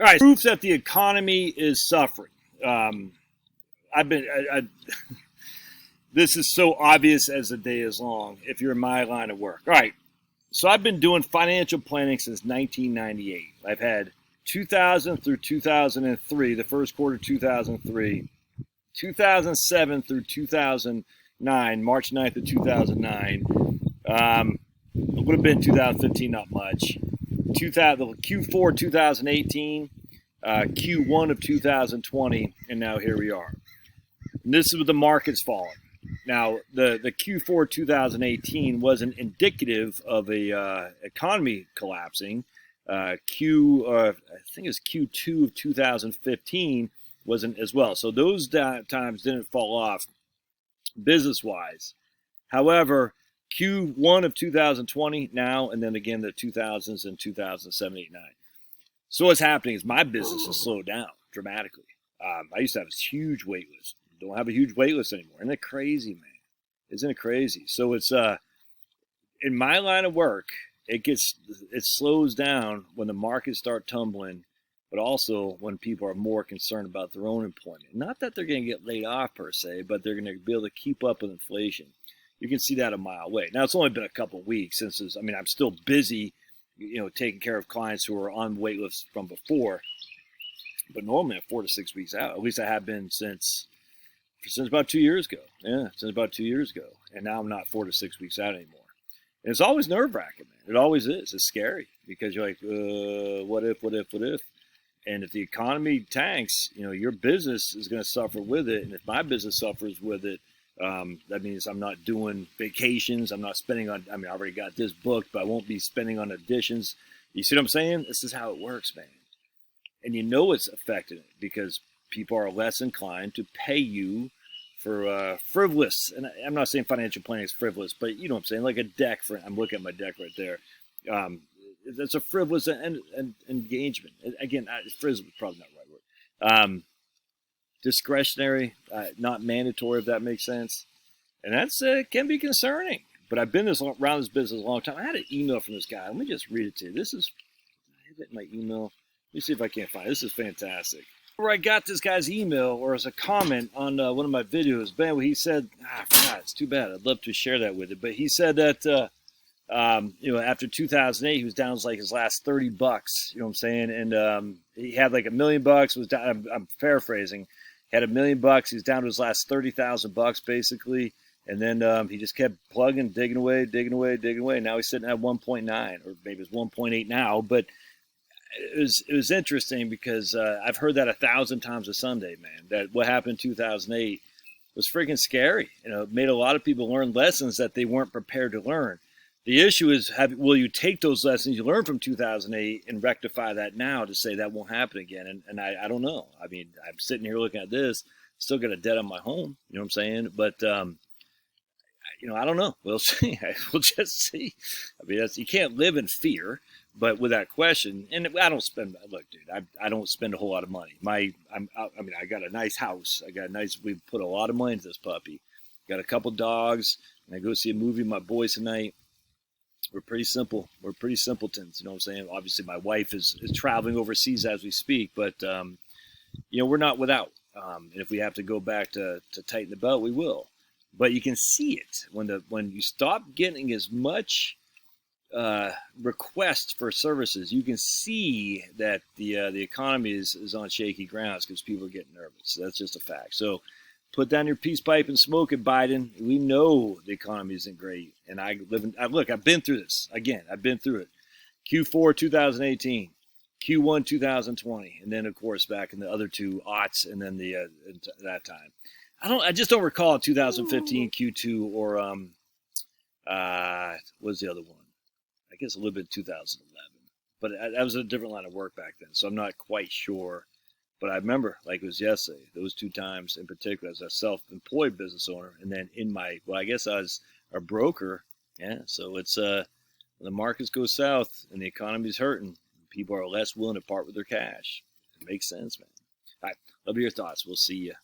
All right, proof that the economy is suffering. This is so obvious as the day is long if you're in my line of work. All right, so I've been doing financial planning since 1998. I've had 2000 through 2003, the first quarter 2003, 2007 through 2009, March 9th of 2009. It would have been 2015, not much. Q4 2018, Q1 of 2020, and now here we are. And this is with the markets falling. Now, the Q4 2018 wasn't indicative of a economy collapsing. I think it was Q2 of 2015 wasn't as well. So those times didn't fall off business-wise. However, Q1 of 2020 now, and then again the 2000s and 2007, 8, 9. So what's happening is my business has slowed down dramatically. I used to have a huge wait list. Don't have a huge wait list anymore. Isn't it crazy, man? Isn't it crazy? So it's in my line of work, it slows down when the markets start tumbling, but also when people are more concerned about their own employment. Not that they're going to get laid off per se, but they're going to be able to keep up with inflation. You can see that a mile away. Now, it's only been a couple of weeks since I'm still busy, taking care of clients who are on wait lists from before. But normally I'm 4 to 6 weeks out. At least I have been since about 2 years ago. Yeah, since about 2 years ago. And now I'm not 4 to 6 weeks out anymore. And it's always nerve-wracking, man. It always is. It's scary because you're like, what if? And if the economy tanks, your business is going to suffer with it. And if my business suffers with it, that means I'm not doing vacations. I'm not spending on, I already got this booked, but I won't be spending on additions. You see what I'm saying? This is how it works, man. And it's affecting it because people are less inclined to pay you for frivolous. And I'm not saying financial planning is frivolous, but you know what I'm saying? Like a deck, I'm looking at my deck right there. That's a frivolous engagement. Again, frivolous is probably not the right word. Discretionary, not mandatory, if that makes sense. And that's can be concerning. But I've been around this business a long time. I had an email from this guy. Let me just read it to you. I have it in my email. Let me see if I can't find it. This is fantastic. Where I got this guy's email, or as a comment on one of my videos, man, he said, I forgot, it's too bad. I'd love to share that with you. But he said that, after 2008, he was down to like his last $30. You know what I'm saying? And he had like $1 million. Was down, I'm paraphrasing. Had $1 million. He was down to his last $30,000 basically. And then he just kept plugging, digging away. Now he's sitting at 1.9, or maybe it's 1.8 now. But it was interesting because I've heard that 1,000 times a Sunday, man. That what happened in 2008 was freaking scary. It made a lot of people learn lessons that they weren't prepared to learn. The issue is, will you take those lessons you learned from 2008 and rectify that now to say that won't happen again? And I don't know. I'm sitting here looking at this, still got a debt on my home. You know what I'm saying? But, I don't know. We'll see. We'll just see. You can't live in fear. But with that question, and I don't spend. Look, dude, I don't spend a whole lot of money. I got a nice house. We put a lot of money into this puppy. Got a couple dogs, and I go see a movie with my boys tonight. We're pretty simple. We're pretty simpletons. You know what I'm saying? Obviously, my wife is traveling overseas as we speak, but we're not without. And if we have to go back to tighten the belt, we will. But you can see it when you stop getting as much requests for services. You can see that the economy is on shaky grounds because people are getting nervous. That's just a fact. So put down your peace pipe and smoke it, Biden. We know the economy isn't great. And I've been through this. Again, I've been through it. Q4 2018, Q1 2020, and then of course back in the other two aughts, and then that time. I just don't recall 2015 Q2 or what's the other one? I guess a little bit 2011, but that was a different line of work back then, so I'm not quite sure. But I remember, like it was yesterday, those two times in particular as a self-employed business owner, and then I guess I was a broker. Yeah, so it's when the markets go south and the economy's hurting, people are less willing to part with their cash. It makes sense, man. All right, love your thoughts. We'll see you.